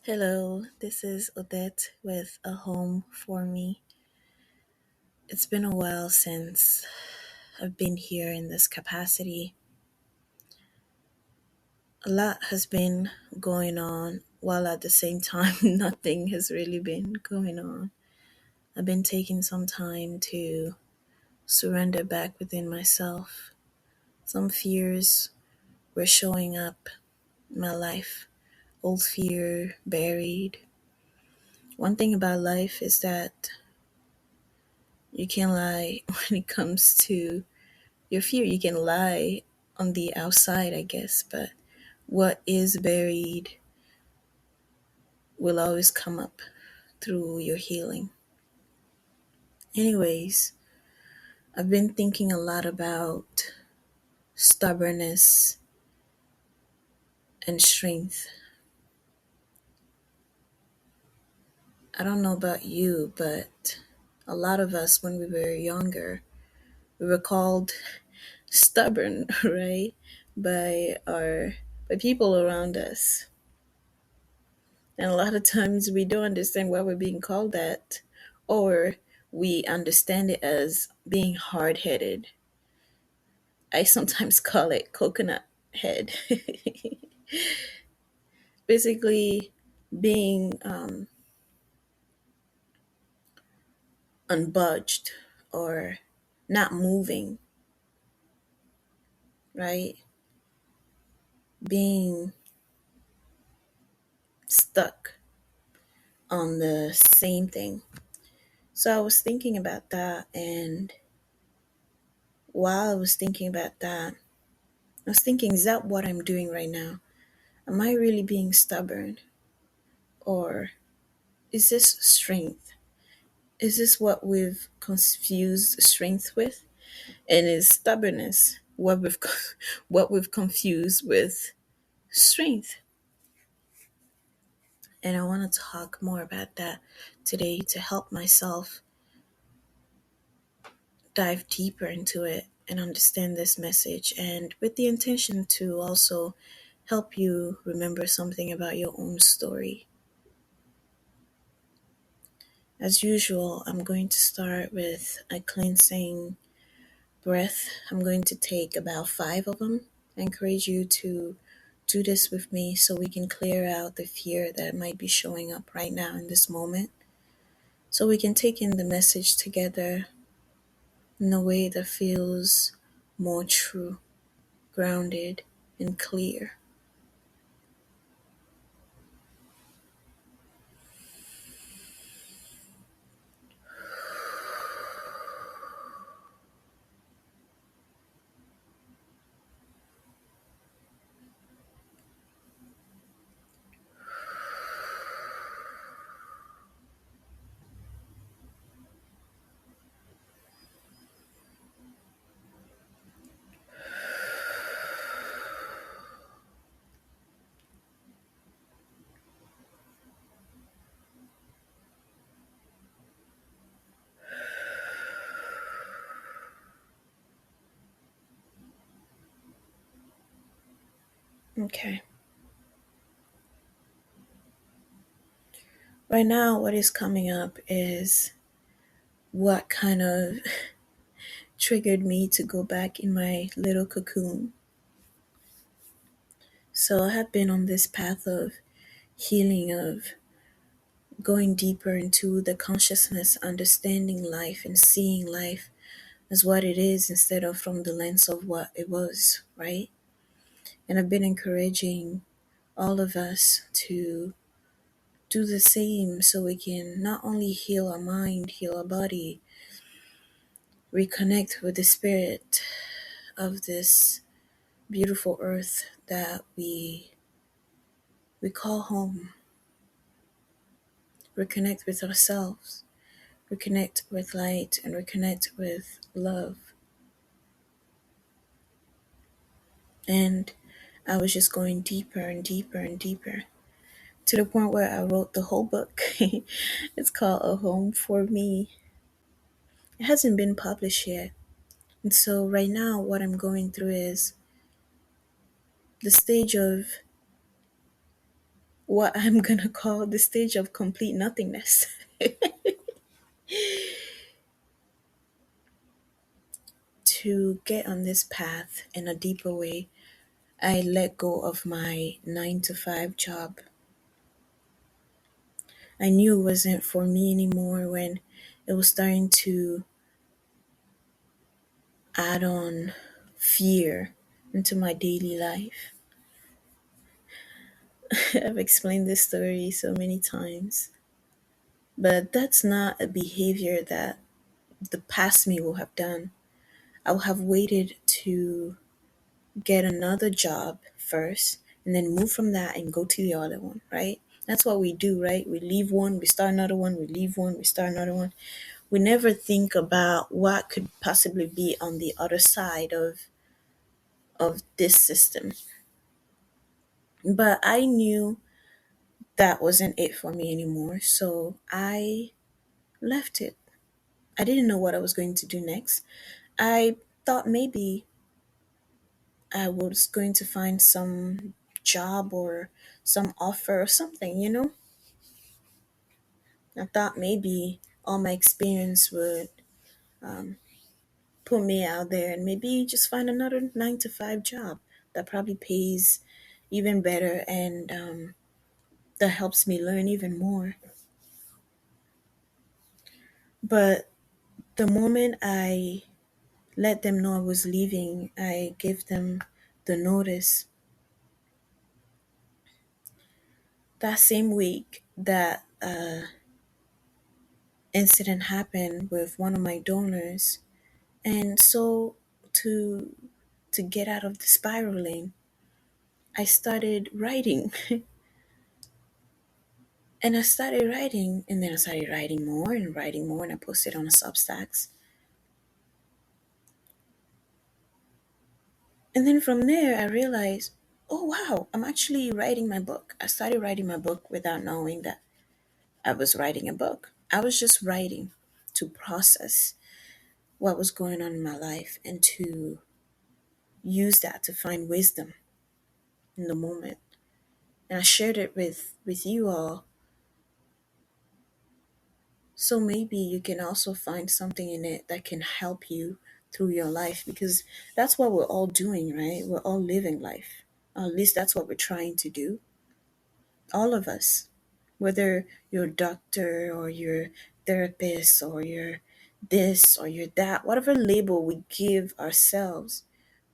Hello, this is Odette with A Home for Me. It's been a while since I've been here in this capacity. A lot has been going on, while at the same time, nothing has really been going on. I've been taking some time to surrender back within myself. Some fears were showing up in my life, old fear buried. One thing about life is that you can't lie when it comes to your fear. You can lie on the outside, I guess, but what is buried will always come up through your healing. Anyways, I've been thinking a lot about stubbornness and strength. I don't know about you, but a lot of us, when we were younger, we were called stubborn, right? By people around us. And a lot of times we don't understand why we're being called that, or we understand it as being hard headed. I sometimes call it coconut head. Basically, being unbudged or not moving, right? Being stuck on the same thing. So I was thinking about that, and while I was thinking about that, I was thinking, is that what I'm doing right now? Am I really being stubborn? Or is this strength? Is this what we've confused strength with? And is stubbornness what we've what we've confused with strength? And I want to talk more about that today to help myself dive deeper into it and understand this message, and with the intention to also help you remember something about your own story. As usual, I'm going to start with a cleansing breath. I'm going to take about five of them. I encourage you to do this with me so we can clear out the fear that might be showing up right now in this moment. So we can take in the message together in a way that feels more true, grounded, and clear. Okay. Right now, what is coming up is what kind of triggered me to go back in my little cocoon. So I have been on this path of healing, of going deeper into the consciousness, understanding life and seeing life as what it is instead of from the lens of what it was, right? And I've been encouraging all of us to do the same so we can not only heal our mind, heal our body, reconnect with the spirit of this beautiful earth that we call home, reconnect with ourselves, reconnect with light, and reconnect with love. And I was just going deeper and deeper and deeper to the point where I wrote the whole book. It's called A Home for Me. It hasn't been published yet. And so right now, what I'm going through is the stage of what I'm gonna call the stage of complete nothingness. To get on this path in a deeper way, I let go of my 9 to 5 job. I knew it wasn't for me anymore when it was starting to add on fear into my daily life. I've explained this story so many times, but that's not a behavior that the past me will have done. I would have waited to get another job first and then move from that and go to the other one, right? That's what we do, right? We leave one, we start another one, we leave one, we start another one. We never think about what could possibly be on the other side of this system. But I knew that wasn't it for me anymore, so I left it. I didn't know what I was going to do next. I thought maybe I was going to find some job or some offer or something, you know? I thought maybe all my experience would put me out there and maybe just find another 9 to 5 job that probably pays even better and that helps me learn even more. But the moment I let them know I was leaving, I gave them the notice. That same week, that incident happened with one of my donors, and so to to get out of the spiraling, I started writing. And I started writing, and then I started writing more, and I posted on the Substacks. And then from there, I realized, oh wow, I'm actually writing my book. I started writing my book without knowing that I was writing a book. I was just writing to process what was going on in my life and to use that to find wisdom in the moment. And I shared it with you all, so maybe you can also find something in it that can help you through your life, because that's what we're all doing, right? We're all living life. At least that's what we're trying to do. All of us. Whether you're a doctor or you're therapist or you're this or you're that, whatever label we give ourselves,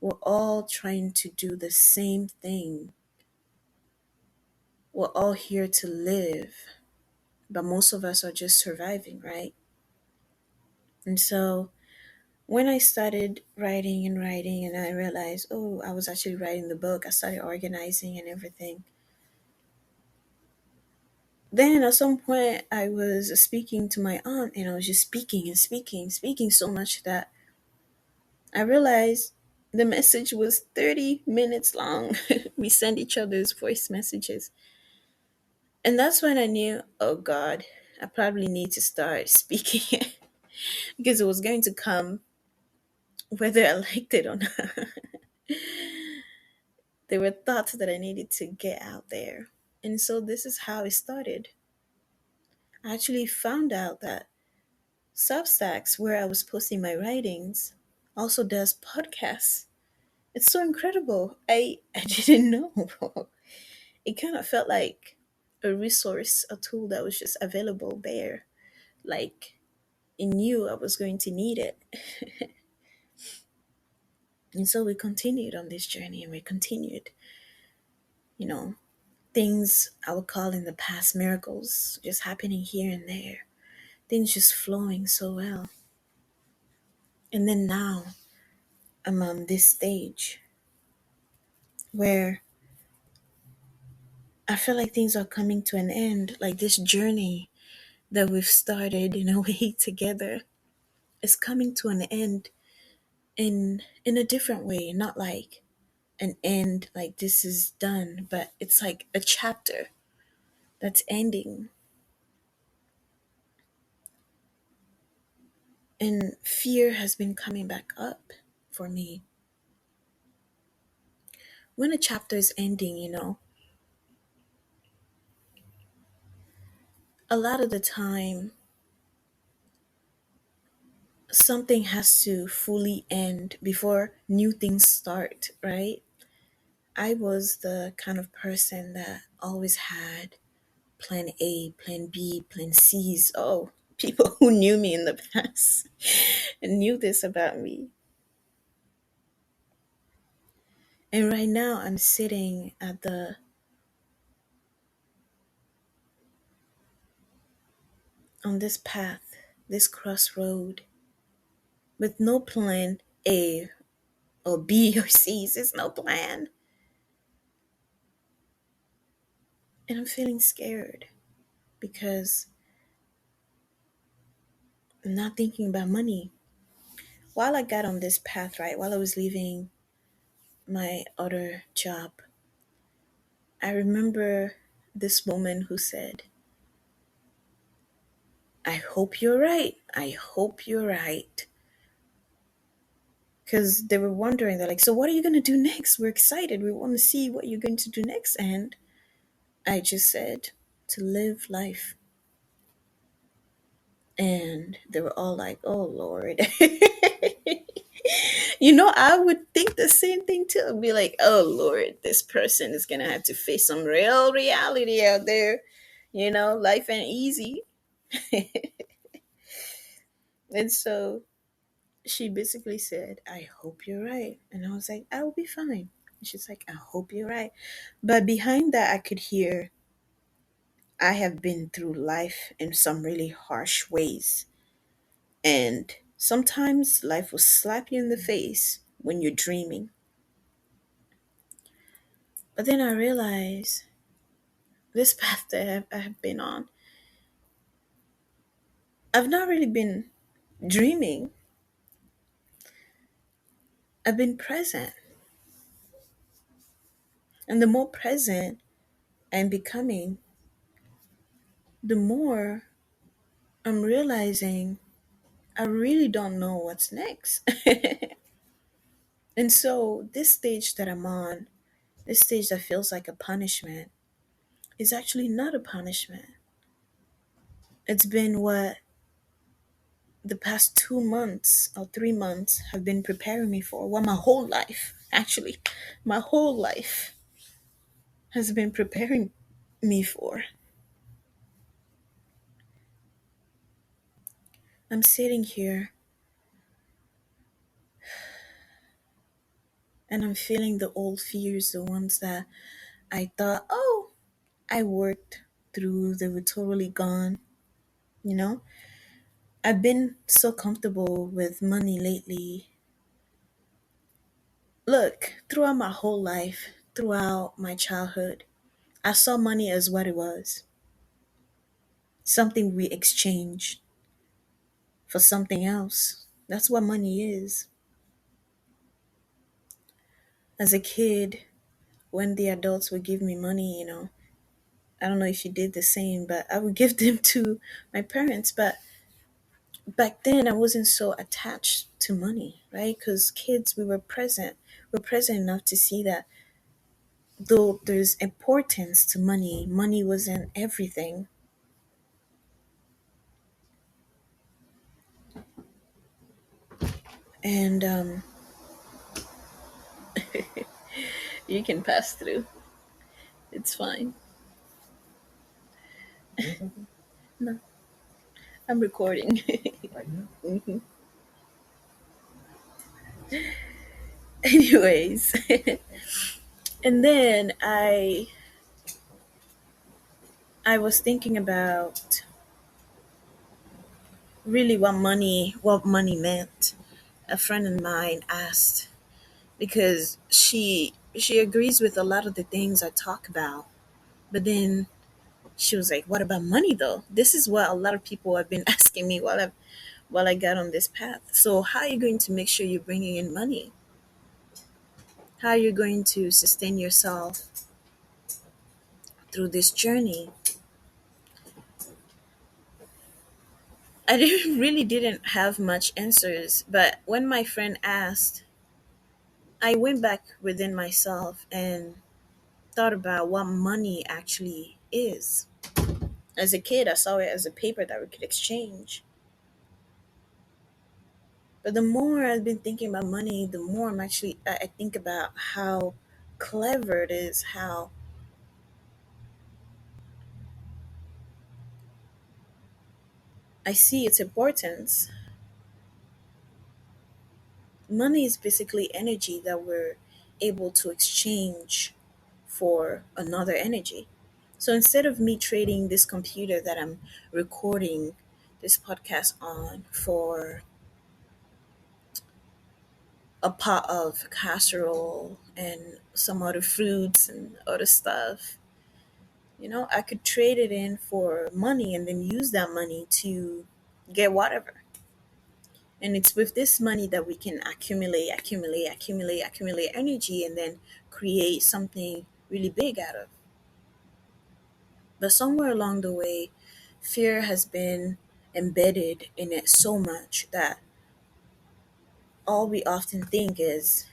we're all trying to do the same thing. We're all here to live, but most of us are just surviving, right? And so when I started writing and writing, and I realized, oh, I was actually writing the book, I started organizing and everything. Then at some point, I was speaking to my aunt, and I was just speaking and speaking, speaking so much that I realized the message was 30 minutes long. We sent each other's voice messages. And that's when I knew, oh God, I probably need to start speaking because it was going to come whether I liked it or not. There were thoughts that I needed to get out there. And so this is how it started. I actually found out that Substacks, where I was posting my writings, also does podcasts. It's so incredible. I didn't know. It kind of felt like a resource, a tool that was just available there. Like it knew I was going to need it. And so we continued on this journey and we continued, you know, things I would call in the past miracles just happening here and there, things just flowing so well. And then now I'm on this stage where I feel like things are coming to an end, like this journey that we've started in a way together is coming to an end in a different way, not like an end like this is done, but it's like a chapter that's ending. And fear has been coming back up for me. When a chapter is ending, you know, A lot of the time, something has to fully end before new things start, right? I was the kind of person that always had plan A, plan B, plan C's. Oh, people who knew me in the past and knew this about me. And right now I'm sitting at the on this path, this crossroad with no plan A or B or C. There's no plan. And I'm feeling scared because I'm not thinking about money. While I got on this path, right, while I was leaving my other job, I remember this woman who said, I hope you're right. I hope you're right. Because they were wondering, they're like, so what are you going to do next? We're excited. We want to see what you're going to do next. And I just said, to live life. And they were all like, oh, Lord. I would think the same thing too. I'd be like, oh, Lord, this person is going to have to face some real reality out there. Life ain't easy. And so she basically said, I hope you're right. And I was like, I will be fine. And she's like, I hope you're right. But behind that, I could hear, I have been through life in some really harsh ways. And sometimes life will slap you in the face when you're dreaming. But then I realized this path that I have been on, I've not really been dreaming. I've been present. And the more present I'm becoming, the more I'm realizing I really don't know what's next. And so, this stage that I'm on, this stage that feels like a punishment, is actually not a punishment. It's been what the past 2 months or 3 months have been preparing me for. What my whole life, actually, my whole life has been preparing me for. I'm sitting here and I'm feeling the old fears, the ones that I thought, oh, I worked through, they were totally gone. You know, I've been so comfortable with money lately. Look, throughout my whole life, throughout my childhood, I saw money as what it was, something we exchanged for something else. That's what money is. As a kid, when the adults would give me money, I don't know if you did the same, but I would give them to my parents. But back then, I wasn't so attached to money, right? Because kids, we were present enough to see that though there's importance to money, money wasn't everything. And you can pass through. It's fine. No, I'm recording. Mhm. Anyways, and then I was thinking about really what money meant. A friend of mine asked because she agrees with a lot of the things I talk about, but then she was like, "What about money though?" This is what a lot of people have been asking me while I got on this path. So how are you going to make sure you're bringing in money? How are you going to sustain yourself through this journey? I didn't really didn't have much answers, but when my friend asked, I went back within myself and thought about what money actually is. As a kid, I saw it as a paper that we could exchange. But the more I've been thinking about money, the more I think about how clever it is, how I see its importance. Money is basically energy that we're able to exchange for another energy. So instead of me trading this computer that I'm recording this podcast on for a pot of casserole and some other fruits and other stuff, I could trade it in for money and then use that money to get whatever. And it's with this money that we can accumulate energy and then create something really big out of. But somewhere along the way, fear has been embedded in it so much that all we often think is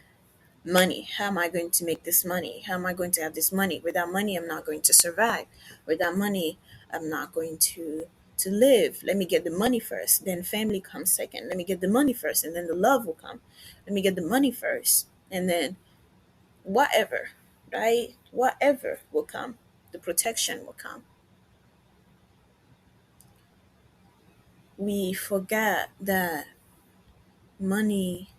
money. How am I going to make this money? How am I going to have this money? Without money, I'm not going to survive. Without money, I'm not going to live. Let me get the money first. Then family comes second. Let me get the money first, and then the love will come. Let me get the money first, and then whatever, right? Whatever will come. The protection will come. We forget that money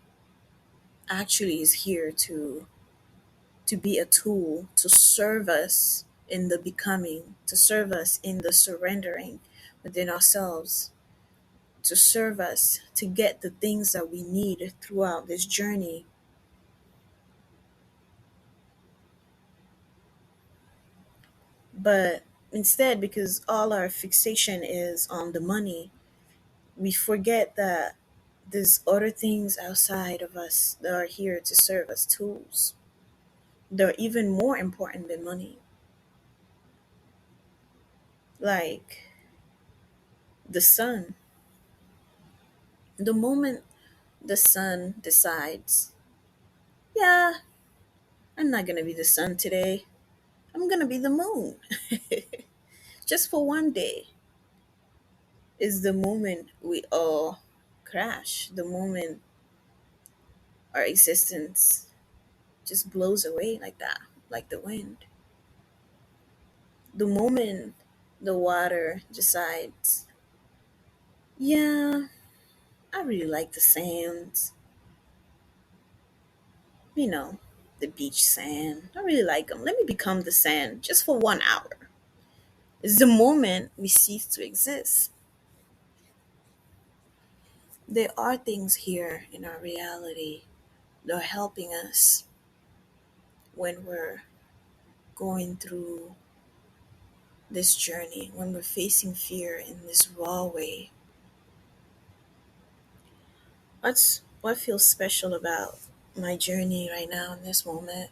actually is here to be a tool to serve us in the becoming, to serve us in the surrendering within ourselves, to serve us to get the things that we need throughout this journey. But instead, because all our fixation is on the money, we forget that there's other things outside of us that are here to serve as tools. They're even more important than money. Like the sun. The moment the sun decides, yeah, I'm not gonna be the sun today, I'm gonna be the moon, just for one day, is the moment we all crash, the moment our existence just blows away like that, like the wind. The moment the water decides, yeah, I really like the sands, you know, the beach sand. I really like them. Let me become the sand just for 1 hour. Is the moment we cease to exist. There are things here in our reality that are helping us when we're going through this journey, when we're facing fear in this raw way. What feels special about my journey right now in this moment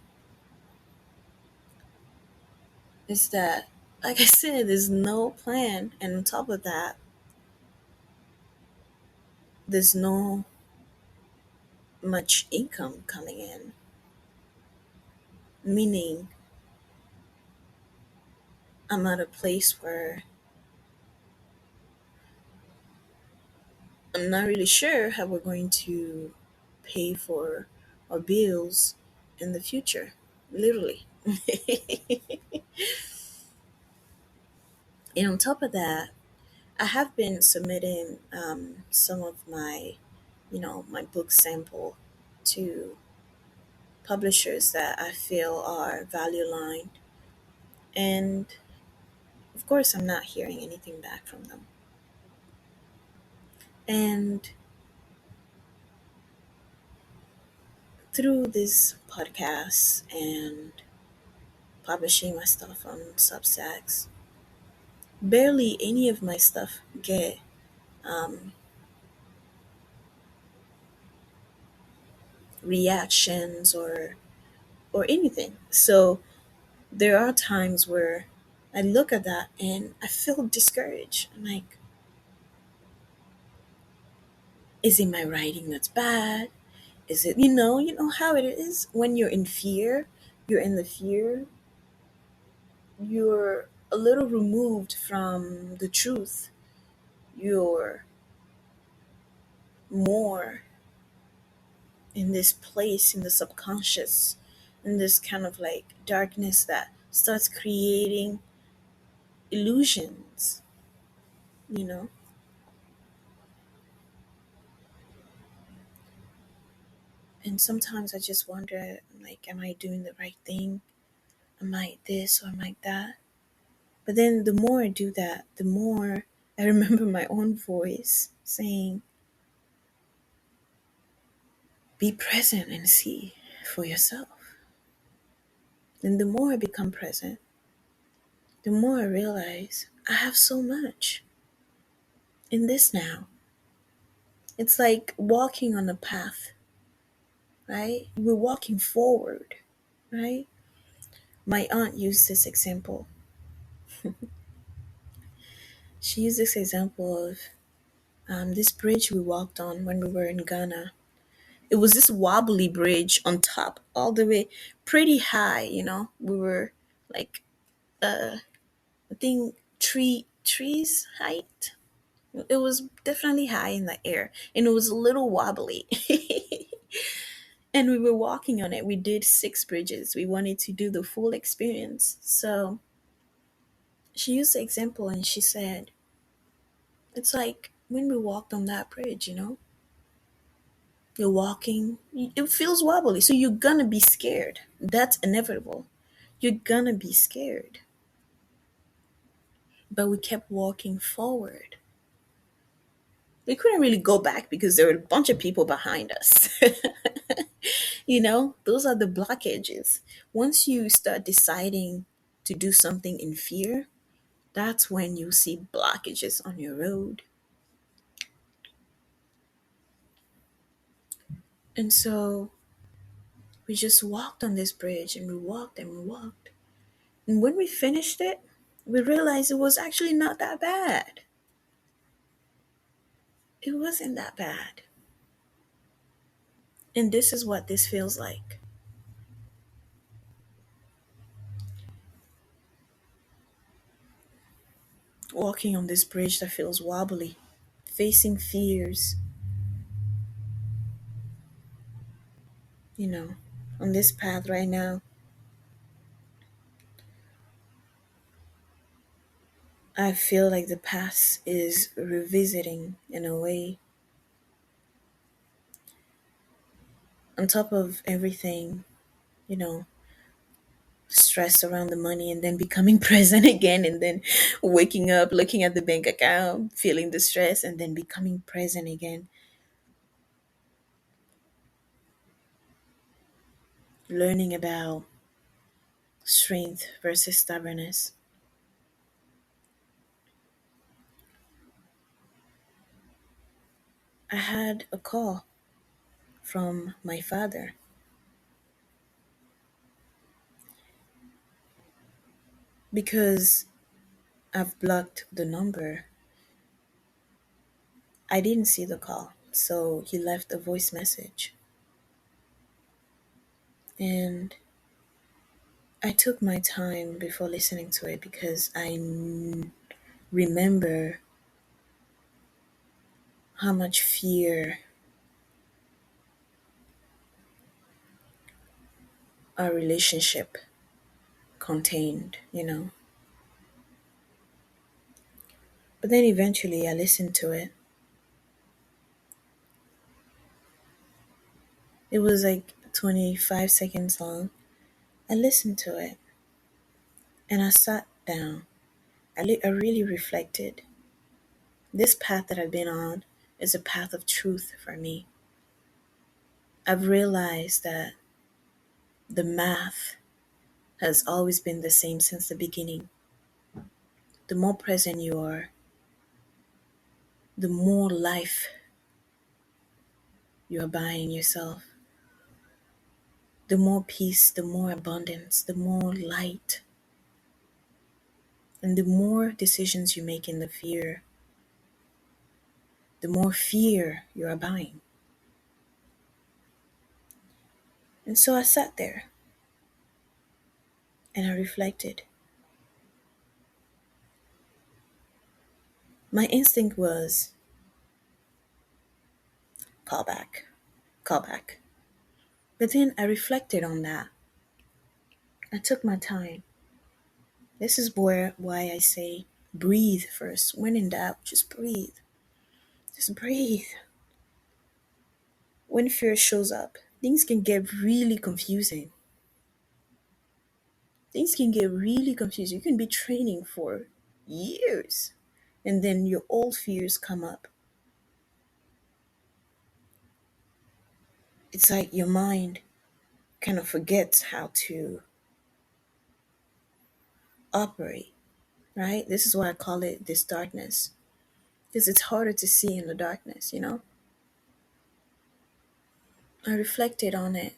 is that, like I said, there's no plan. And on top of that, there's no much income coming in. Meaning, I'm at a place where I'm not really sure how we're going to pay for our bills in the future. Literally. And on top of that, I have been submitting some of my book sample to publishers that I feel are value aligned. And of course, I'm not hearing anything back from them. And through this podcast and publishing my stuff on Substacks, barely any of my stuff get um, reactions or anything. So there are times where I look at that and I feel discouraged. I'm like, is it my writing that's bad? Is it you know how it is when you're in fear, you're in the fear, you're a little removed from the truth, you're more in this place in the subconscious, in this kind of like darkness that starts creating illusions, you know? And sometimes I just wonder, like, am I doing the right thing? Am I this or am I that? But then the more I do that, the more I remember my own voice saying, be present and see for yourself. And the more I become present, the more I realize I have so much in this now. It's like walking on a path, right? We're walking forward, right? My aunt used this example. She used this example of this bridge we walked on when we were in Ghana. It was this wobbly bridge on top, all the way pretty high, you know. We were like, I think trees height. It was definitely high in the air, and it was a little wobbly. And we were walking on it. We did 6 bridges. We wanted to do the full experience. So she used the example and she said, it's like when we walked on that bridge, you know, you're walking, it feels wobbly. So you're gonna be scared. That's inevitable. You're gonna be scared. But we kept walking forward. We couldn't really go back because there were a bunch of people behind us. You know, those are the blockages. Once you start deciding to do something in fear, that's when you see blockages on your road. And so we just walked on this bridge and we walked and we walked. And when we finished it, we realized it was actually not that bad. It wasn't that bad. And this is what this feels like. Walking on this bridge that feels wobbly, facing fears, you know, on this path right now. I feel like the past is revisiting in a way. On top of everything, you know, stress around the money and then becoming present again and then waking up, looking at the bank account, feeling the stress and then becoming present again. Learning about strength versus stubbornness. I had a call from my father because I've blocked the number. I didn't see the call, so he left a voice message. And I took my time before listening to it because remember how much fear our relationship contained, you know. But then eventually I listened to it. It was like 25 seconds long. I listened to it and I sat down. I really reflected. This path that I've been on is a path of truth for me. I've realized that the math has always been the same since the beginning. The more present you are, the more life you are buying yourself. The more peace, the more abundance, the more light, and the more decisions you make in the fear, the more fear you are buying. And so I sat there and I reflected. My instinct was call back, call back. But then I reflected on that. I took my time. This is why I say breathe first. When in doubt, just breathe. Just breathe. When fear shows up, things can get really confusing. Things can get really confusing. You can be training for years, and then your old fears come up. It's like your mind kind of forgets how to operate, right? This is why I call it this darkness, because it's harder to see in the darkness, you know? I reflected on it,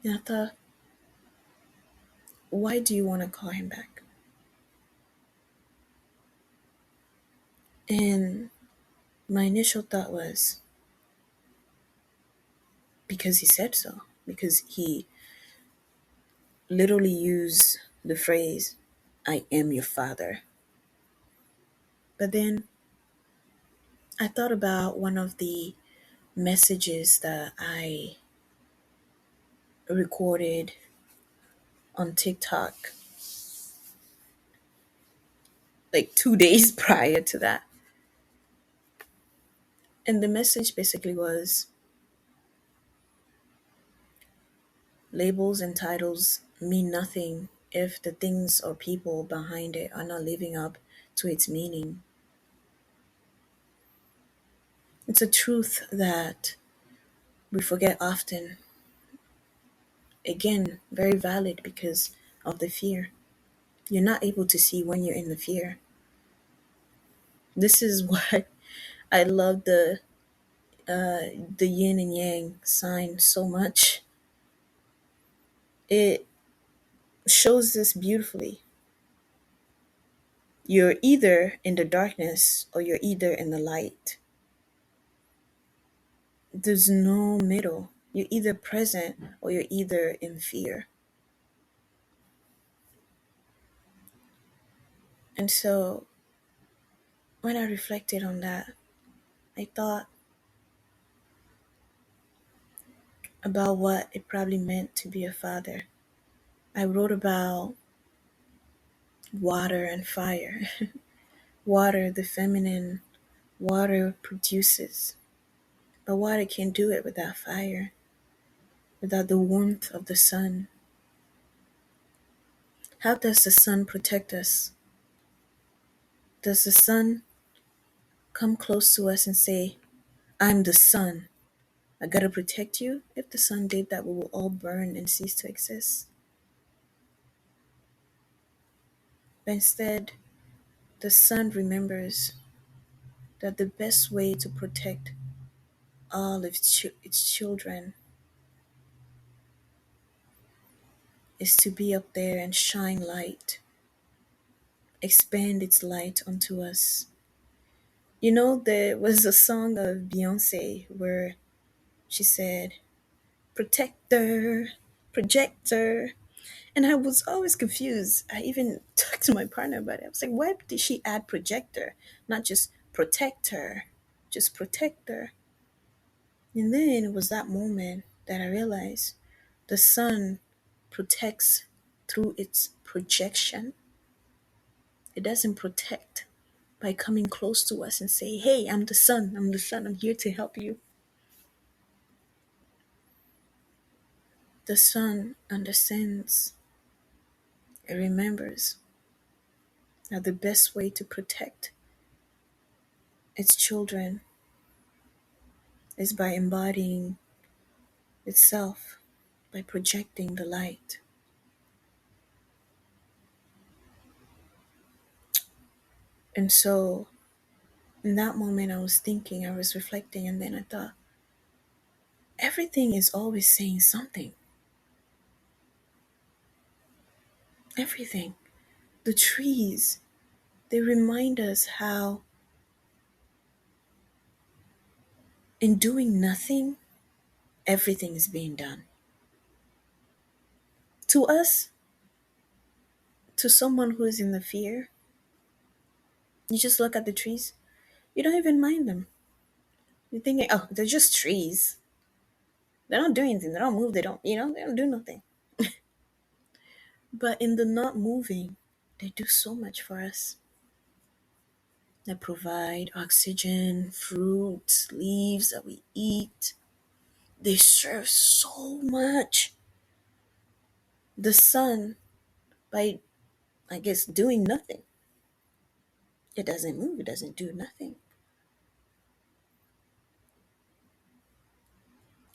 and I thought, why do you want to call him back? And my initial thought was because he said so, because he literally used the phrase, I am your father. But then I thought about one of the messages that I recorded on TikTok like 2 days prior to that. And the message basically was labels and titles mean nothing if the things or people behind it are not living up to its meaning. It's a truth that we forget often. Again, very valid because of the fear. You're not able to see when you're in the fear. This is why I love the yin and yang sign so much. It shows this beautifully. You're either in the darkness or you're either in the light. There's no middle. You're either present or you're either in fear. And so when I reflected on that, I thought about what it probably meant to be a father. I wrote about water and fire. Water, the feminine, water produces. But water can't do it without fire, without the warmth of the sun. How does the sun protect us? Does the sun come close to us and say, I'm the sun, I gotta protect you? If the sun did that, we will all burn and cease to exist. But instead, the sun remembers that the best way to protect all of its children is to be up there and shine light, expand its light onto us. You know, there was a song of Beyonce where she said, protector, projector. And I was always confused. I even talked to my partner about it. I was like, why did she add projector? Not just protector, just protector. And then it was that moment that I realized the sun protects through its projection. It doesn't protect by coming close to us and say, hey, I'm the sun, I'm the sun, I'm here to help you. The sun understands, it remembers that the best way to protect its children is by embodying itself, by projecting the light. And so in that moment, I was thinking, I was reflecting, and then I thought, everything is always saying something. Everything. The trees, they remind us how in doing nothing, everything is being done. To us, to someone who is in the fear, You just look at the trees. You don't even mind them. You're thinking, oh, they're just trees. They don't do anything. They don't move. They don't, they don't do nothing. But in the not moving, they do so much for us. They provide oxygen, fruits, leaves that we eat. They serve so much. The sun, by, I guess, doing nothing, it doesn't move, it doesn't do nothing.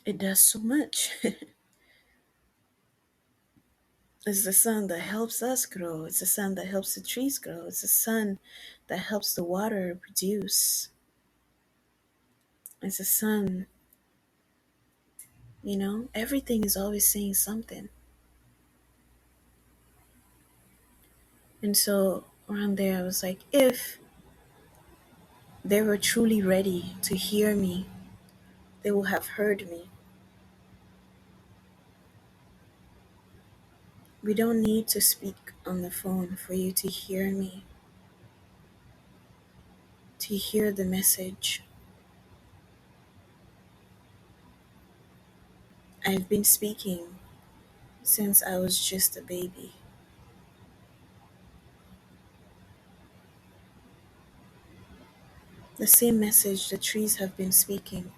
It does so much. It's the sun that helps us grow. It's the sun that helps the trees grow. It's the sun that helps the water produce. It's the sun, everything is always saying something. And so around there, I was like, if they were truly ready to hear me, they will have heard me. We don't need to speak on the phone for you to hear me, to hear the message. I've been speaking since I was just a baby. The same message the trees have been speaking.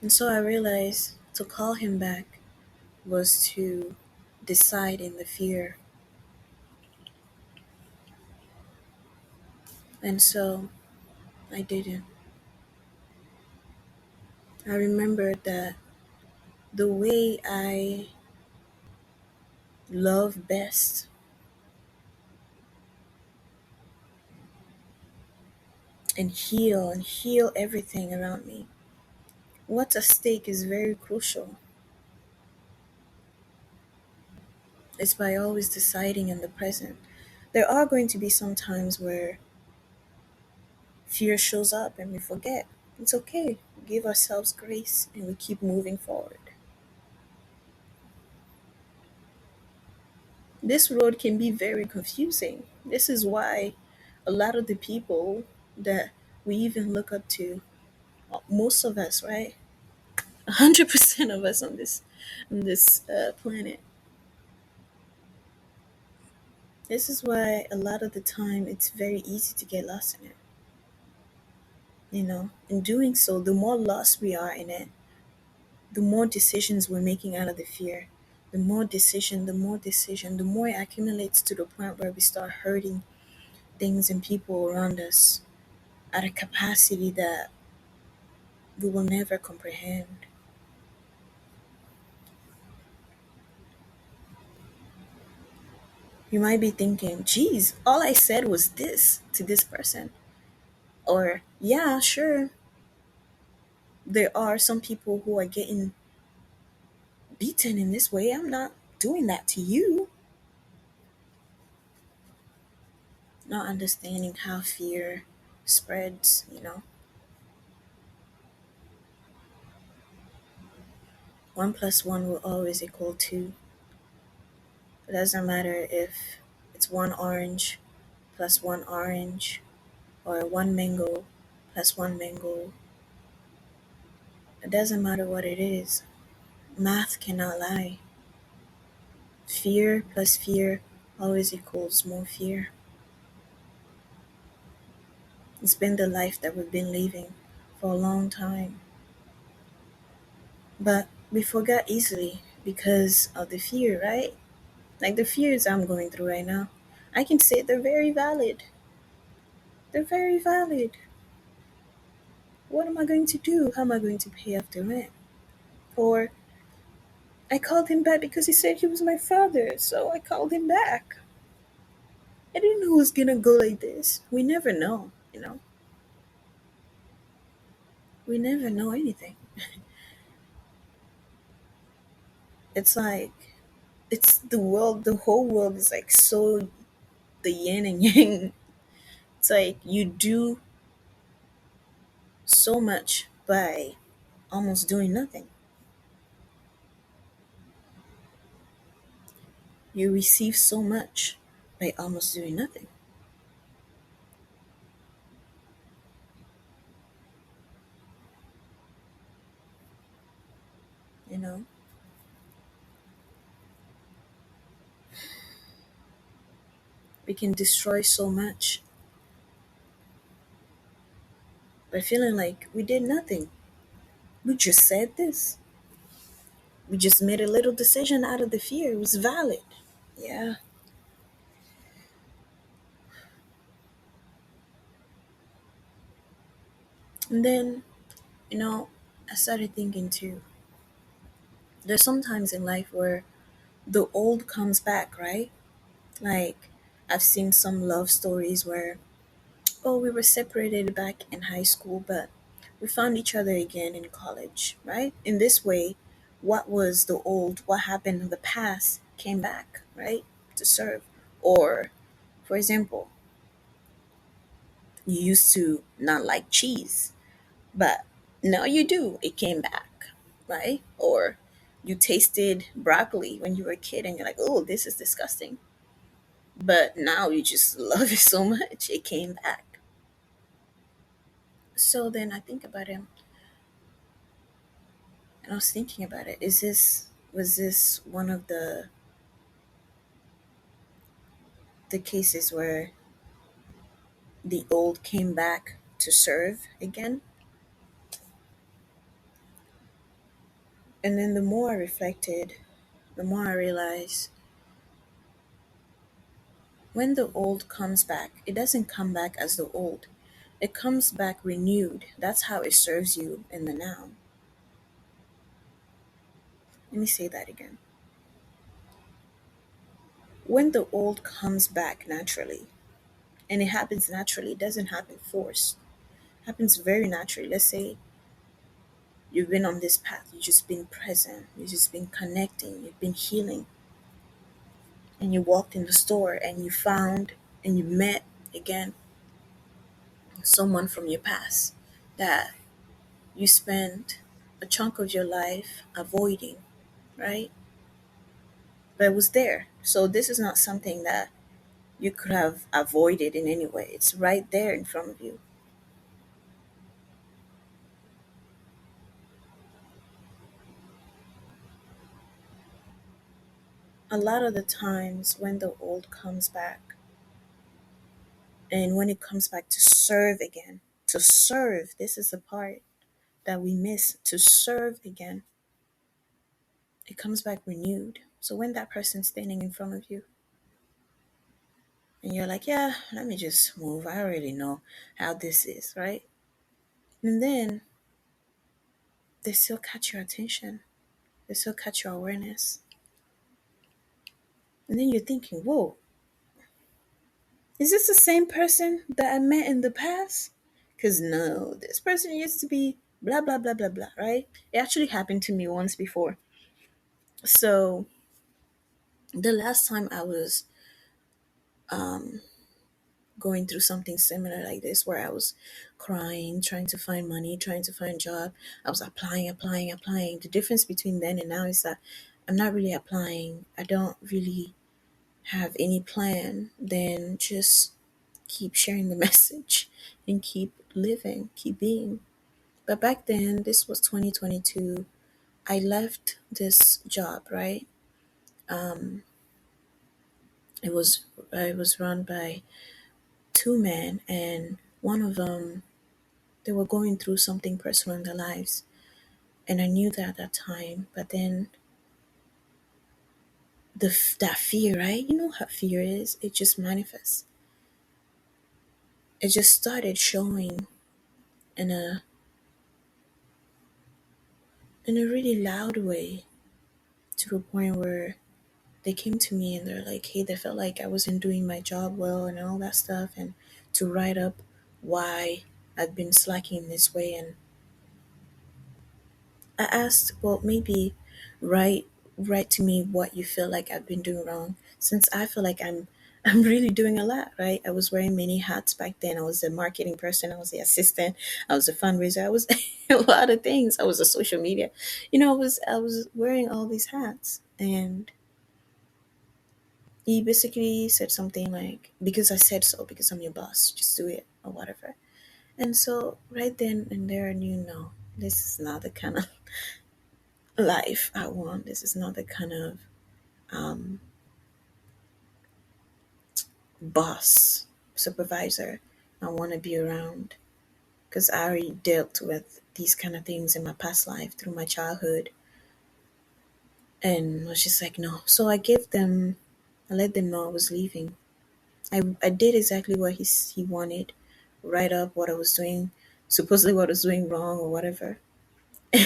And so I realized to call him back was to decide in the fear. And so I didn't. I remembered that the way I love best and heal everything around me. What's at stake is very crucial. It's by always deciding in the present. There are going to be some times where fear shows up and we forget. It's okay. We give ourselves grace and we keep moving forward. This road can be very confusing. This is why a lot of the people that we even look up to, most of us, right? 100% of us on this planet. This is why a lot of the time it's very easy to get lost in it. In doing so, the more lost we are in it, the more decisions we're making out of the fear. The more it accumulates to the point where we start hurting things and people around us at a capacity that we will never comprehend. You might be thinking, geez, all I said was this to this person. Or, yeah, sure, there are some people who are getting beaten in this way. I'm not doing that to you. Not understanding how fear spreads. 1 plus 1 will always equal 2. It doesn't matter if it's one orange plus one orange or one mango plus one mango. It doesn't matter what it is. Math cannot lie. Fear plus fear always equals more fear. It's been the life that we've been living for a long time. But we forget easily because of the fear, right? Like the fears I'm going through right now. I can say they're very valid. They're very valid. What am I going to do? How am I going to pay off the rent? Or I called him back because he said he was my father, so I called him back. I didn't know it was gonna go like this. We never know. We never know anything. It's like it's the whole world is like so the yin and yang. It's like you do so much by almost doing nothing. You receive so much by almost doing nothing, you know? We can destroy so much by feeling like we did nothing. We just said this. We just made a little decision out of the fear. It was valid. Yeah. And then, I started thinking too. There's sometimes in life where the old comes back, right? Like, I've seen some love stories where, oh, we were separated back in high school, but we found each other again in college, right? In this way, what was the old, what happened in the past came back, right? To serve. Or, for example, you used to not like cheese, but now you do. It came back, right? Or you tasted broccoli when you were a kid and you're like, oh, this is disgusting. But now you just love it so much, it came back. So then I think about him and I was thinking about it. Was this one of the cases where the old came back to serve again? And then the more I reflected, the more I realized when the old comes back, it doesn't come back as the old. It comes back renewed. That's how it serves you in the now. Let me say that again. When the old comes back naturally, and it happens naturally, it doesn't happen forced. It happens very naturally. Let's say you've been on this path, you've just been present, you've just been connecting, you've been healing, and you walked in the store and you found and you met again someone from your past that you spent a chunk of your life avoiding, right? But it was there. So this is not something that you could have avoided in any way. It's right there in front of you. A lot of the times when the old comes back, and when it comes back to serve again, to serve, this is the part that we miss, to serve again, it comes back renewed. So when that person's standing in front of you and you're like, yeah, let me just move, I already know how this is, right? And then they still catch your attention, they still catch your awareness. And then you're thinking, whoa, is this the same person that I met in the past? Because no, this person used to be blah, blah, blah, blah, blah, right? It actually happened to me once before. So the last time I was um, going through something similar like this, where I was crying, trying to find money, trying to find a job, I was applying, applying, applying. The difference between then and now is that I'm not really applying. I don't really have any plan than just keep sharing the message and keep living, keep being. But back then, this was 2022. I left this job, right? Um, it was run by two men, and one of them, they were going through something personal in their lives, and I knew that at that time. But then that fear, right? You know how fear is. It just manifests. It just started showing in a really loud way, to the point where they came to me and they're like, hey, they felt like I wasn't doing my job well and all that stuff, and to write up why I'd been slacking in this way. And I asked, well, maybe write write to me what you feel like I've been doing wrong, since I feel like I'm really doing a lot, right? I was wearing many hats back then. I was a marketing person, I was the assistant, I was a fundraiser, I was a lot of things. I was a social media. I was wearing all these hats. And He basically said something like, because I said so, because I'm your boss, just do it or whatever. And so right then and there I knew, no, this is not the kind of life I want. This is not the kind of um, boss, supervisor I want to be around. Because I already dealt with these kind of things in my past life through my childhood. And I was just like, no. So I let them know I was leaving. I did exactly what he wanted, write up what I was doing, supposedly what I was doing wrong or whatever.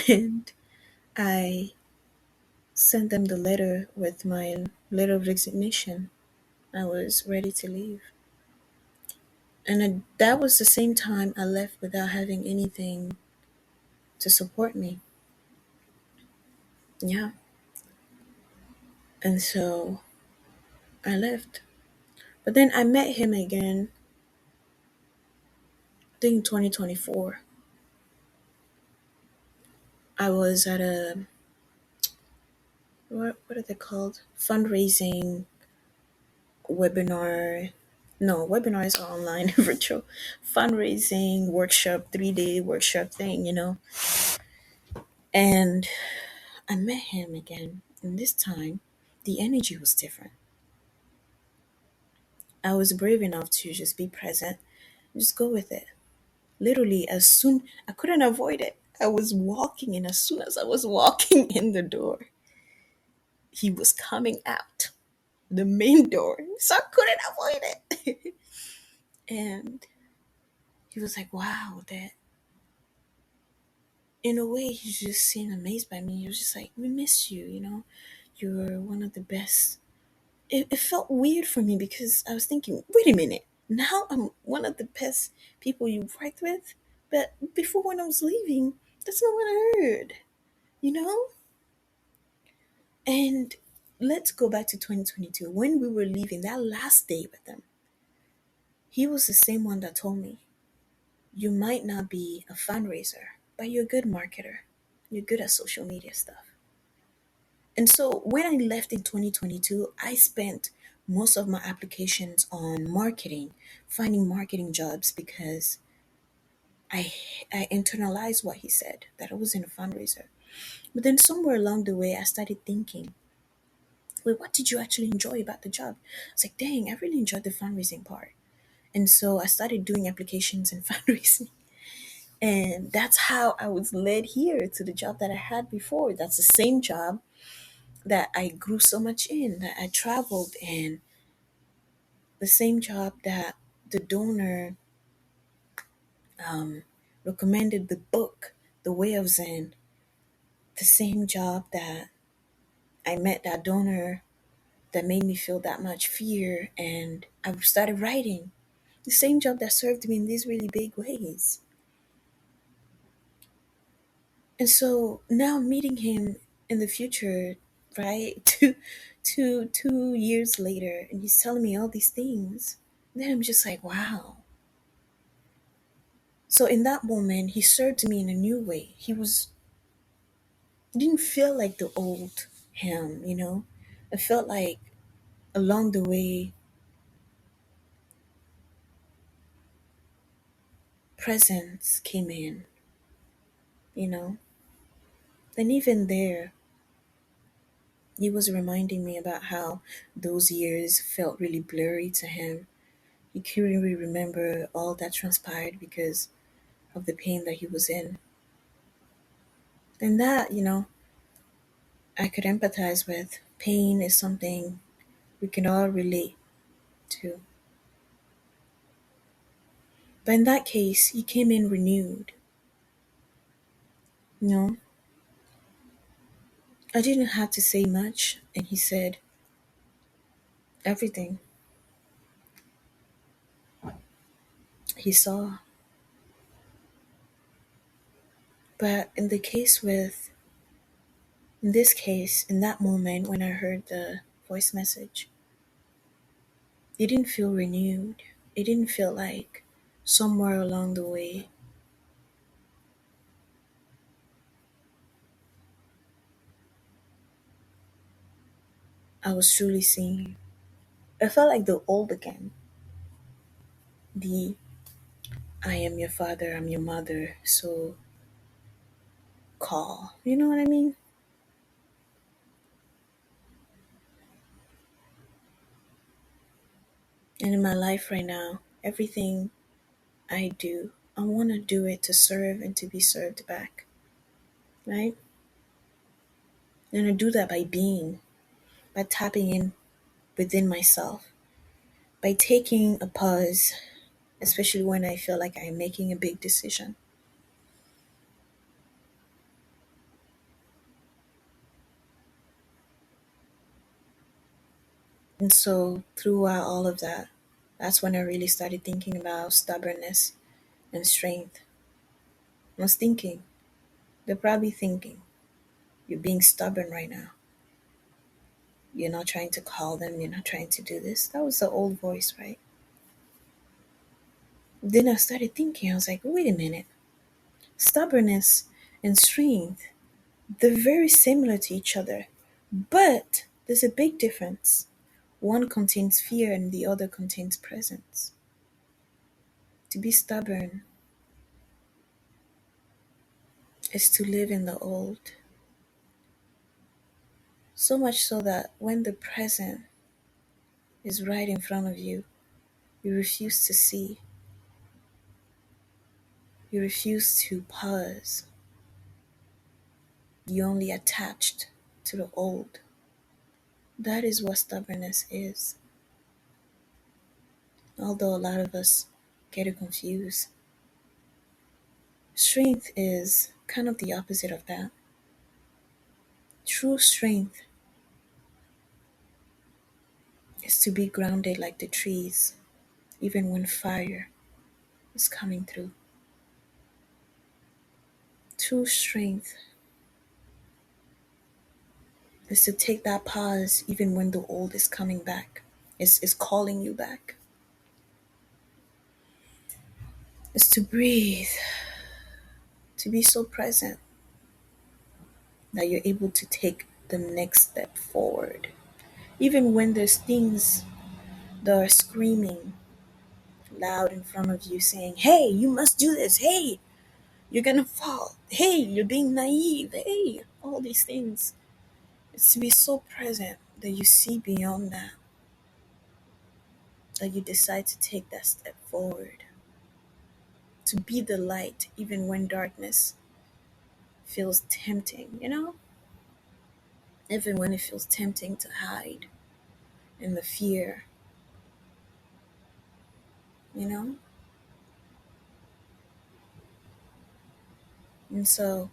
And I sent them the letter with my letter of resignation. I was ready to leave. And that was the same time I left without having anything to support me. Yeah. And so I left. But then I met him again, I think in 2024. I was at a, what are they called? Fundraising webinar. No, webinars are online, virtual. Fundraising workshop, 3-day workshop thing. And I met him again. And this time, the energy was different. I was brave enough to just be present, just go with it. Literally, as soon, I couldn't avoid it. I was walking, and as soon as I was walking in the door, he was coming out the main door. So I couldn't avoid it. And he was like, wow, that in a way, he just seemed amazed by me. He was just like, we miss you, you're one of the best. It felt weird for me because I was thinking, wait a minute, now I'm one of the best people you've worked with. But before, when I was leaving, that's not what I heard, you know? And let's go back to 2022. When we were leaving that last day with them, he was the same one that told me, you might not be a fundraiser, but you're a good marketer. You're good at social media stuff. And so when I left in 2022, I spent most of my applications on marketing, finding marketing jobs because I I internalized what he said, that I wasn't a fundraiser. But then somewhere along the way, I started thinking, wait, what did you actually enjoy about the job? I was like, dang, I really enjoyed the fundraising part. And so I started doing applications and fundraising. And that's how I was led here to the job that I had before. That's the same job that I grew so much in, that I traveled in, the same job that the donor um, recommended the book, The Way of Zen, the same job that I met that donor that made me feel that much fear and I started writing, the same job that served me in these really big ways. And so now meeting him in the future, right? Two years later, and he's telling me all these things. Then I'm just like, wow. So in that moment, he served me in a new way. He didn't feel like the old him. It felt like along the way, presence came in. And even there, he was reminding me about how those years felt really blurry to him. He couldn't really remember all that transpired because of the pain that he was in. And that, I could empathize with. Pain is something we can all relate to. But in that case, he came in renewed. You know, I didn't have to say much, and he said everything. He saw. But in this case, in that moment when I heard the voice message, it didn't feel renewed. It didn't feel like somewhere along the way I was truly seen. I felt like the old again. The I am your father, I'm your mother, so call. You know what I mean? And in my life right now, everything I do, I want to do it to serve and to be served back, right? And I do that by being, by tapping in within myself, by taking a pause, especially when I feel like I'm making a big decision. And so, throughout all of that, that's when I really started thinking about stubbornness and strength. I was thinking, they're probably thinking, you're being stubborn right now. You're not trying to call them, you're not trying to do this. That was the old voice, right? Then I started thinking, I was like, wait a minute. Stubbornness and strength, they're very similar to each other, but there's a big difference. One contains fear and the other contains presence. To be stubborn is to live in the old, so much so that when the present is right in front of you, you refuse to see, you refuse to pause, you only attached to the old. That is what stubbornness is. Although a lot of us get it confused. Strength is kind of the opposite of that. True strength is to be grounded like the trees, even when fire is coming through. True strength is to take that pause even when the old is coming back, is calling you back. Is to breathe, to be so present that you're able to take the next step forward. Even when there's things that are screaming loud in front of you saying, hey, you must do this. Hey, you're gonna fall. Hey, you're being naive. Hey, all these things. It's to be so present that you see beyond that, that you decide to take that step forward, to be the light even when darkness feels tempting, even when it feels tempting to hide in the fear, you know? And so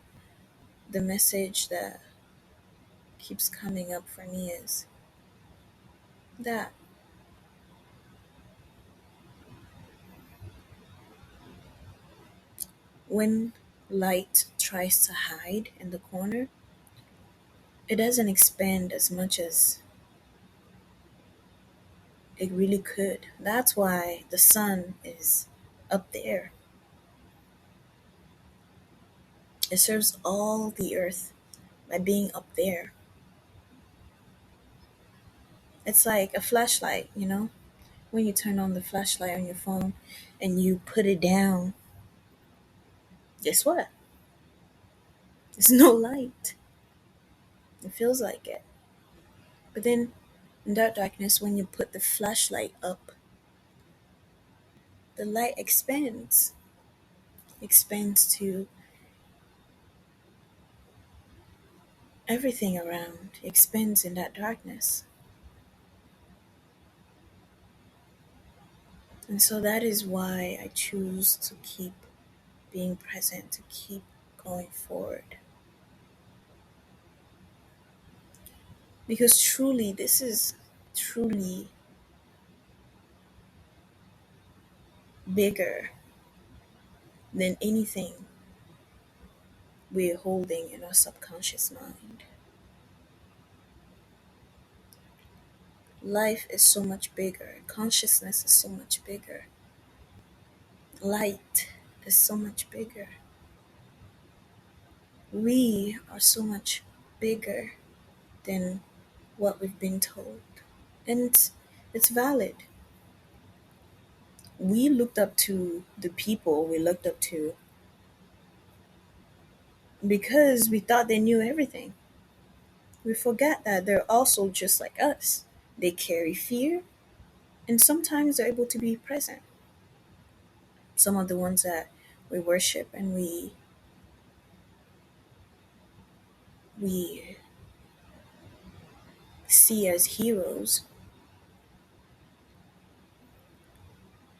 the message that keeps coming up for me is that when light tries to hide in the corner, it doesn't expand as much as it really could. That's why the sun is up there. It serves all the earth by being up there. It's like a flashlight, when you turn on the flashlight on your phone and you put it down, guess what? There's no light. It feels like it. But then in that darkness, when you put the flashlight up, the light expands to everything around, expands in that darkness. And so that is why I choose to keep being present, to keep going forward. Because truly, this is truly bigger than anything we're holding in our subconscious mind. Life is so much bigger, consciousness is so much bigger, light is so much bigger. We are so much bigger than what we've been told. And It's valid. We looked up to the people we looked up to because we thought they knew everything. We forget that they're also just like us. They carry fear, and sometimes they're able to be present. Some of the ones that we worship and we see as heroes,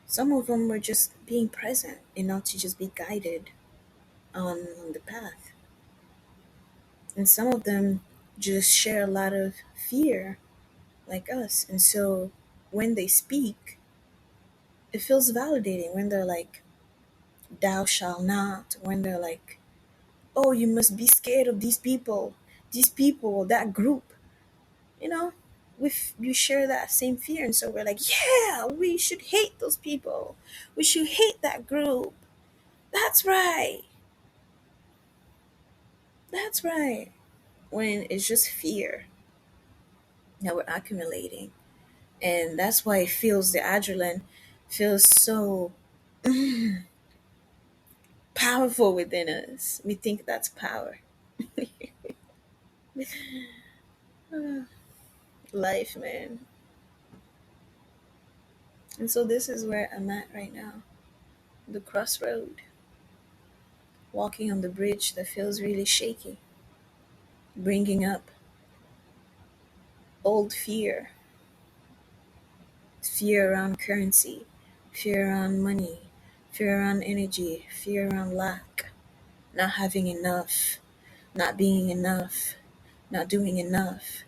some of them were just being present enough to just be guided on the path. And some of them just share a lot of fear like us. And so when they speak, it feels validating when they're like, thou shalt not, when they're like, oh, you must be scared of these people, that group, you know, we share that same fear. And so we're like, yeah, we should hate those people. We should hate that group. That's right. That's right. When it's just fear that we're accumulating. And that's why it feels the adrenaline feels so powerful within us. We think that's power. Life, man. And so this is where I'm at right now. The crossroad. Walking on the bridge that feels really shaky. Bringing up old fear. Fear around currency. Fear around money. Fear around energy. Fear around lack. Not having enough. Not being enough. Not doing enough.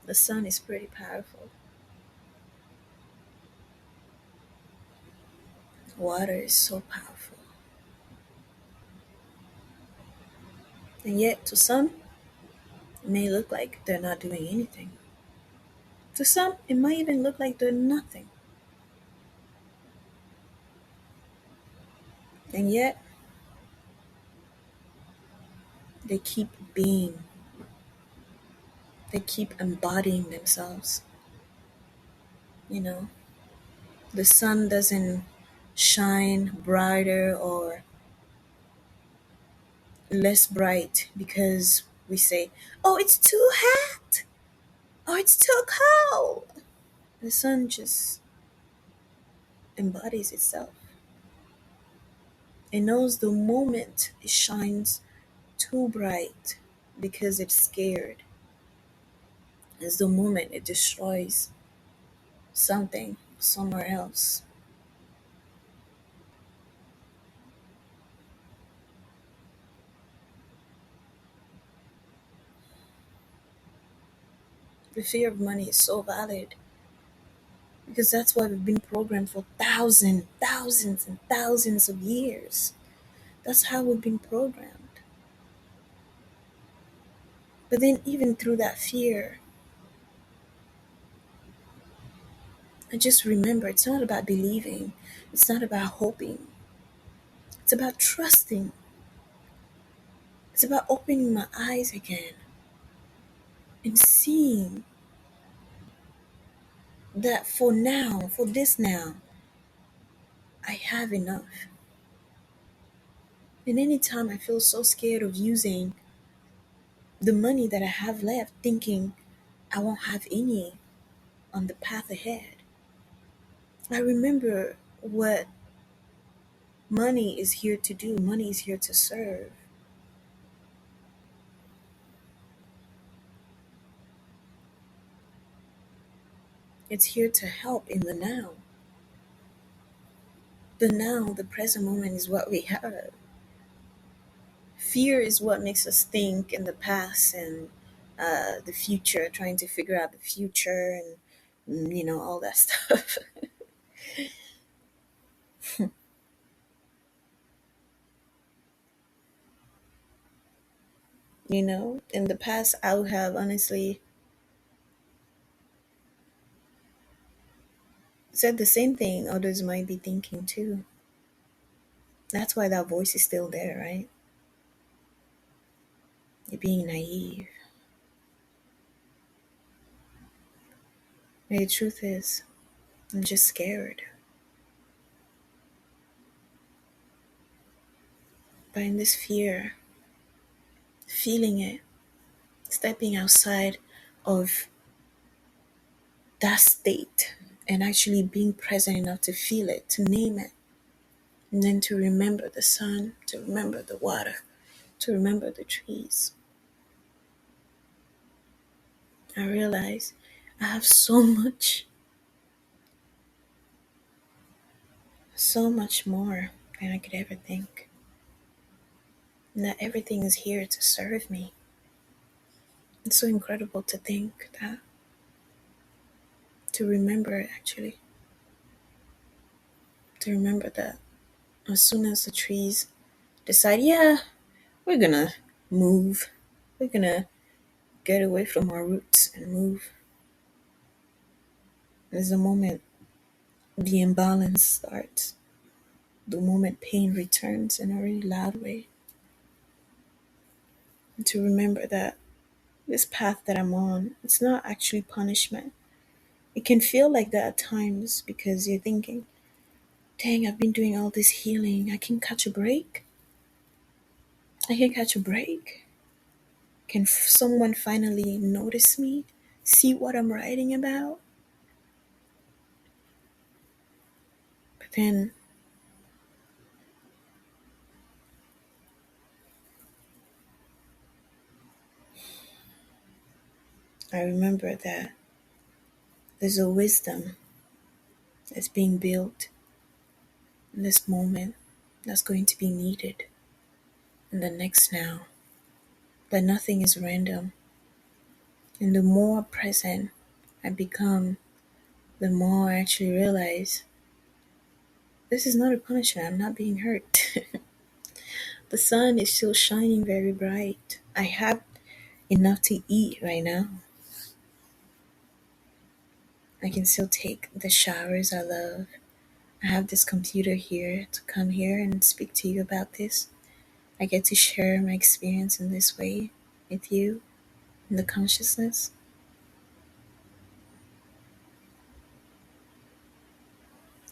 The sun is pretty powerful. Water is so powerful. And yet, to some, it may look like they're not doing anything. To some, it might even look like they're nothing. And yet, they keep being, they keep embodying themselves. You know, the sun doesn't shine brighter or less bright because we say, oh, it's too hot, oh, it's too cold. The sun just embodies itself. It knows the moment it shines too bright because it's scared is the moment it destroys something somewhere else. The fear of money is so valid because that's why we've been programmed for thousands and thousands of years. That's how we've been programmed. But then, even through that fear, I just remember it's not about believing, it's not about hoping, it's about trusting, it's about opening my eyes again and seeing that for now, for this now, I have enough. And anytime I feel so scared of using the money that I have left, thinking I won't have any on the path ahead, I remember what money is here to do. Money is here to serve. It's here to help in the now. The now, the present moment is what we have. Fear is what makes us think in the past and the future, trying to figure out the future and all that stuff. In the past, I would have honestly said the same thing others might be thinking too. That's why that voice is still there, right? You're being naive. And the truth is, I'm just scared. But in this fear, feeling it, stepping outside of that state and actually being present enough to feel it, to name it, and then to remember the sun, to remember the water, to remember the trees. I realize I have so much more than I could ever think. And that everything is here to serve me. It's so incredible to think that, to remember it actually, to remember that as soon as the trees decide, yeah, we're gonna move, we're gonna get away from our roots and move, is the moment the imbalance starts, the moment pain returns in a really loud way. And to remember that this path that I'm on, it's not actually punishment. It can feel like that at times because you're thinking, dang, I've been doing all this healing. I can catch a break. I can catch a break. Can someone finally notice me? See what I'm writing about? But then I remember that there's a wisdom that's being built in this moment that's going to be needed in the next now. That nothing is random. And the more present I become, the more I actually realize this is not a punishment. I'm not being hurt. The sun is still shining very bright. I have enough to eat right now. I can still take the showers I love. I have this computer here to come here and speak to you about this. I get to share my experience in this way with you in the consciousness.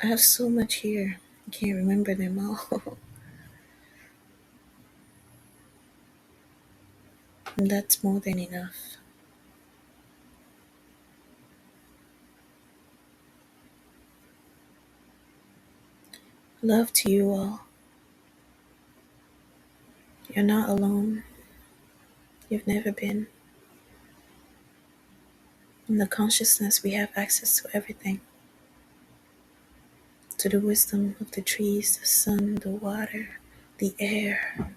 I have so much here. I can't remember them all. And that's more than enough. Love to you all. You're not alone. You've never been. In the consciousness, we have access to everything, to the wisdom of the trees, the sun, the water, the air.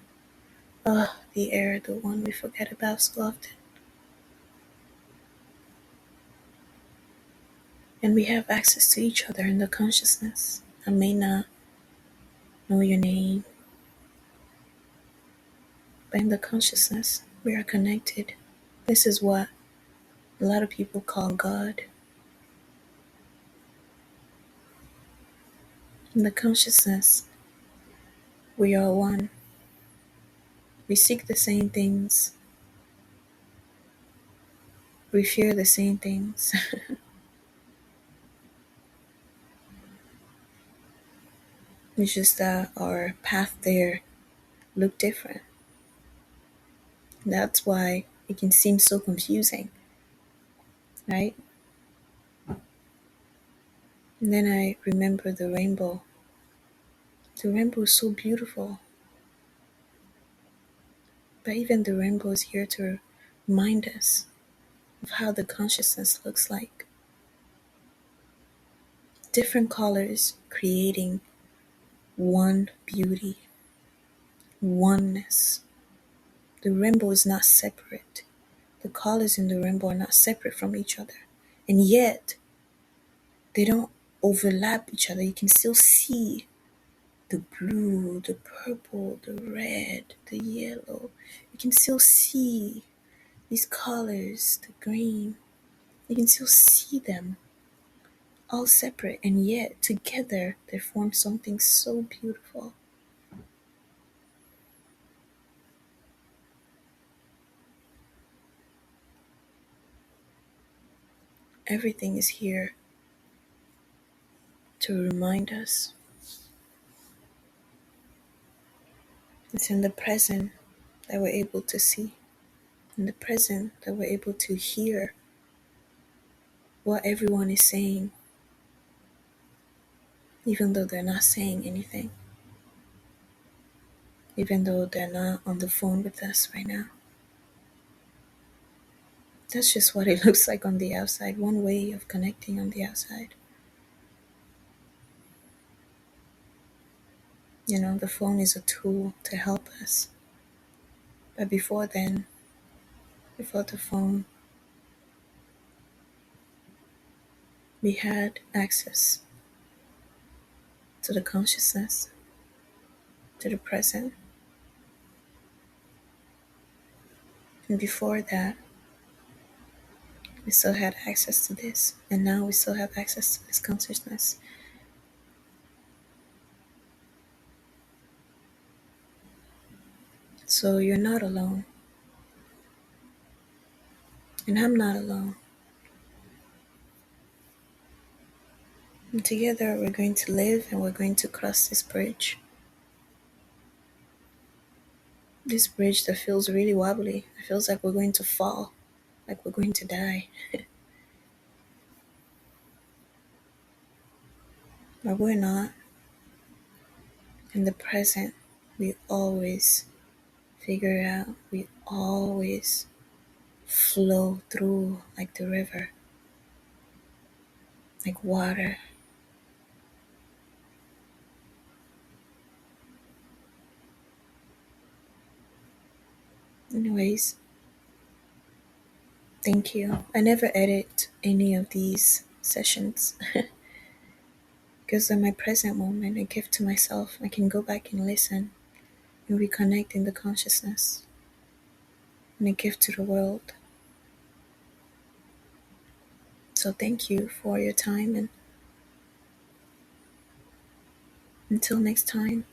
Ah, the air, the one we forget about so often. And we have access to each other in the consciousness. I may not know your name, but in the consciousness, we are connected. This is what a lot of people call God. In the consciousness, we are one. We seek the same things. We fear the same things. It's just that our path there look different. That's why it can seem so confusing, right? And then I remember the rainbow. The rainbow is so beautiful. But even the rainbow is here to remind us of how the consciousness looks like. Different colors creating one beauty, oneness. The rainbow is not separate. The colors in the rainbow are not separate from each other. And yet, they don't overlap each other. You can still see the blue, the purple, the red, the yellow. You can still see these colors, the green. You can still see them all separate, and yet together they form something so beautiful. Everything is here to remind us. It's in the present that we're able to see, in the present that we're able to hear what everyone is saying, even though they're not saying anything, even though they're not on the phone with us right now. That's just what it looks like on the outside, one way of connecting on the outside. The phone is a tool to help us. But before then, before the phone, we had access to the consciousness, to the present. And before that, we still had access to this. And now we still have access to this consciousness. So you're not alone. And I'm not alone. And together we're going to live and we're going to cross this bridge. This bridge that feels really wobbly. It feels like we're going to fall, like we're going to die. But we're not. In the present, we always figure it out. We always flow through like the river, like water. Anyways, thank you. I never edit any of these sessions because in my present moment, I give to myself. I can go back and listen and reconnect in the consciousness and I give to the world. So thank you for your time and until next time.